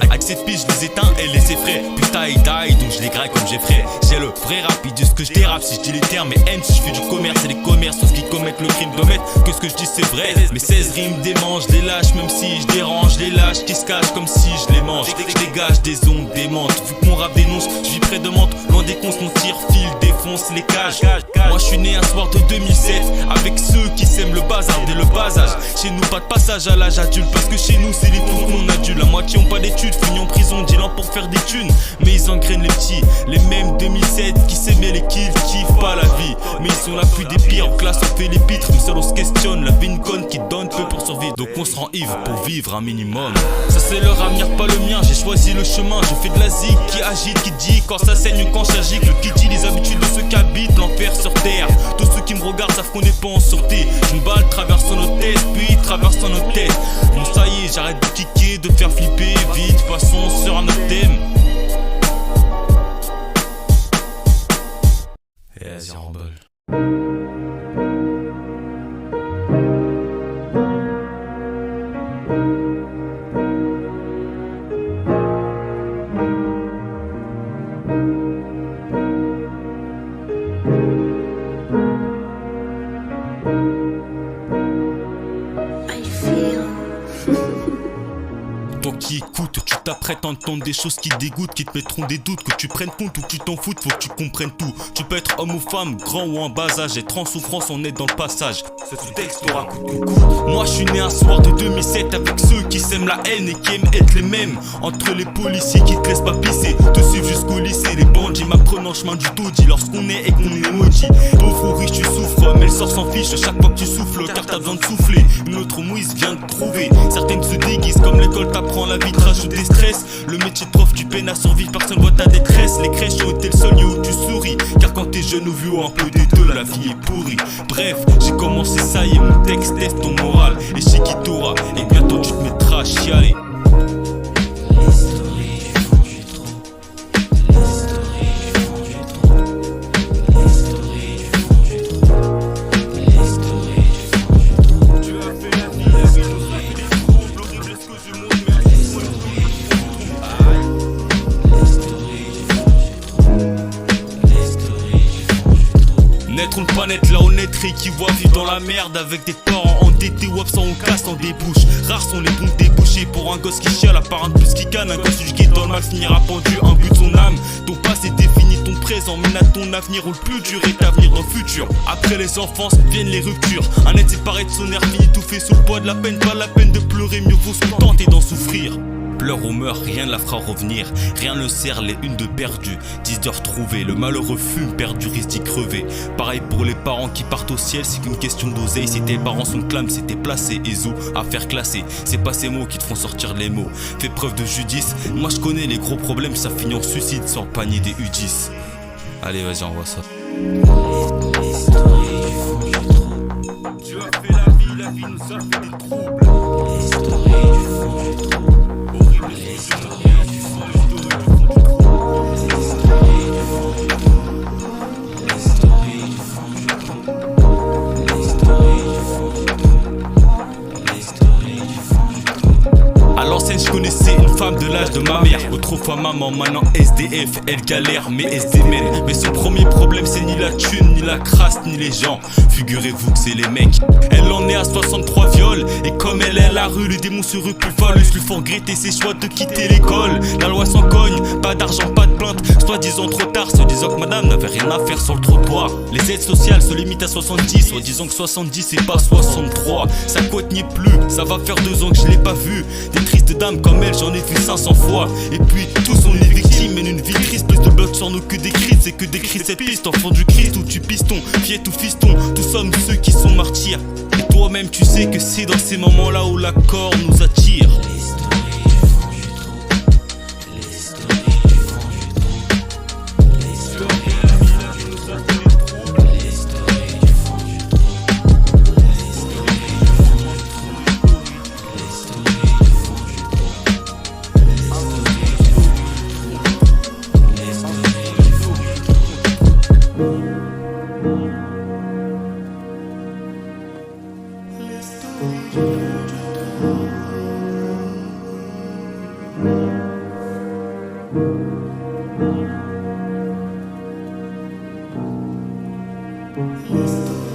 Avec ces filles je les éteins et les effraie. Putain ils die donc je les graille comme j'ai frais. J'ai le vrai rap, ils disent que je dérape si je dis les termes. Mais M si je fais du commerce et les commerces ceux qui commettent le crime d'omettre que ce que je dis c'est vrai. Mes 16 rimes démangent, je les lâche même si je dérange. Je les lâche qui se cachent comme si je les mange. Je dégage des ondes démentes. Vu que mon rap dénonce, je vis près de Mantes. Loin des cons, mon tir file, défonce les cages. Moi je suis né un soir de 2007 avec ceux qui sèment le bazar dès le bas âge. Chez nous pas de passage à l'âge adulte parce que chez nous c'est les fous qu'on adulte. La moitié ont pas d'études, finis en prison, dealant pour faire des thunes. Mais ils engrainent les petits, les mêmes 2007 qui s'aimaient les kills, kiffent pas la vie. Mais ils sont la plus des pires, en classe on fait les pitres. Mais seul on se questionne, la vie une conne qui donne peu pour survivre. Donc on se rend ivre pour vivre un minimum. Ça c'est leur avenir pas le mien, j'ai choisi le chemin. Je fais de la zig qui agite, qui dit quand ça saigne ou quand j'agite. Le qui dit les habitudes de ceux qui habitent l'enfer sur terre. Tous ceux qui me regardent savent qu'on n'est pas en sûreté. Une balle traversant nos têtes, puis traversant nos têtes. Bon ça y est, j'arrête de kicker, de faire flipper. Vite, passons sur un autre thème. Et vas-y remballe. Toi qui écoutes, tu t'apprêtes à entendre des choses qui dégoûtent, qui te mettront des doutes, que tu prennes compte ou que tu t'en foutes, faut que tu comprennes tout. Tu peux être homme ou femme, grand ou en bas âge, être en souffrance, on est dans le passage. Ce texte aura coûte que coûte. Moi je suis né un soir de 2007 avec ceux qui sèment la haine et qui aiment être les mêmes. Entre les policiers qui te laissent pas pisser, te suivent jusqu'au lycée, les bandits m'apprenant chemin du taudis lorsqu'on est et qu'on est maudit. Pauvre ou riche tu souffres, mais le sort s'en fiche chaque fois que tu souffles, car t'as besoin de souffler. Une autre mouise vient te trouver, certaines se déguisent comme l'école t'apprend la vie te rajoute des stress. Le métier de prof tu peines à survivre, personne voit ta détresse. Les crèches ont été le seul lieu où tu souris, car quand t'es jeune ou vieux un peu des deux la vie est pourrie. Bref, j'ai commencé ça y est mon texte teste ton moral. Et chez qui t'aura, et bientôt tu te mettras à chialer. Naître ou ne pas naître, la honnêteté qui voit vivre dans la merde avec des parents endettés ou absents, on casse en débouche. Rares sont les bons débouchés pour un gosse qui chiale, à part un plus qui canne. Un gosse qui dans le mal finira pendu, un but de son âme. Ton passé définit ton présent, mène à ton avenir où le plus dur est à venir dans le futur. Après les enfances viennent les ruptures. Un être séparé de son air finit tout fait sous le poids de la peine. Pas la peine de pleurer, mieux vaut se contenter d'en souffrir. Pleure ou meurt, rien ne la fera revenir. Rien ne sert les unes de perdues, 10 de retrouvées. Le malheureux fume, perdu, risque d'y crever. Pareil pour les parents qui partent au ciel, c'est qu'une question d'oseille. Si tes parents sont clames, c'est tes placés. Et zou, à faire classer. C'est pas ces mots qui te font sortir les mots. Fais preuve de judice. Moi je connais les gros problèmes, ça finit en suicide sans le panier des U10. Allez, vas-y, envoie ça. Tu as fait la vie nous a fait des troubles. À l'ancienne je connaissais une femme de l'âge de ma mère. Autrefois maman, maintenant SDF, elle galère mais SD mène. Mais son premier problème c'est ni la thune, ni la crasse, ni les gens. Figurez-vous que c'est les mecs. Elle en est à 63 viols. Et comme elle est à la rue, les démons se reculent phallus, lui font regretter ses choix de quitter l'école. La loi s'en cogne, pas d'argent, pas de plainte. Soit disant trop tard, soit disant que madame n'avait rien à faire sur le trottoir. Les aides sociales se limitent à 70, soit disant que 70 c'est pas 63. Sa couette n'y est plus, ça va faire 2 ans que je l'ai pas vue. Des tristes dames comme elle, j'en ai vu 500 fois. Et puis tous on est victimes, mènent une vie triste. Plus de blocs sur nous que des cris, c'est que des cris cette piste. Enfant du Christ ou tu piston, fiette ou fiston, tous sommes ceux qui sont martyrs. Et toi-même tu sais que c'est dans ces moments là où l'accord nous attire. Thank you. Listo.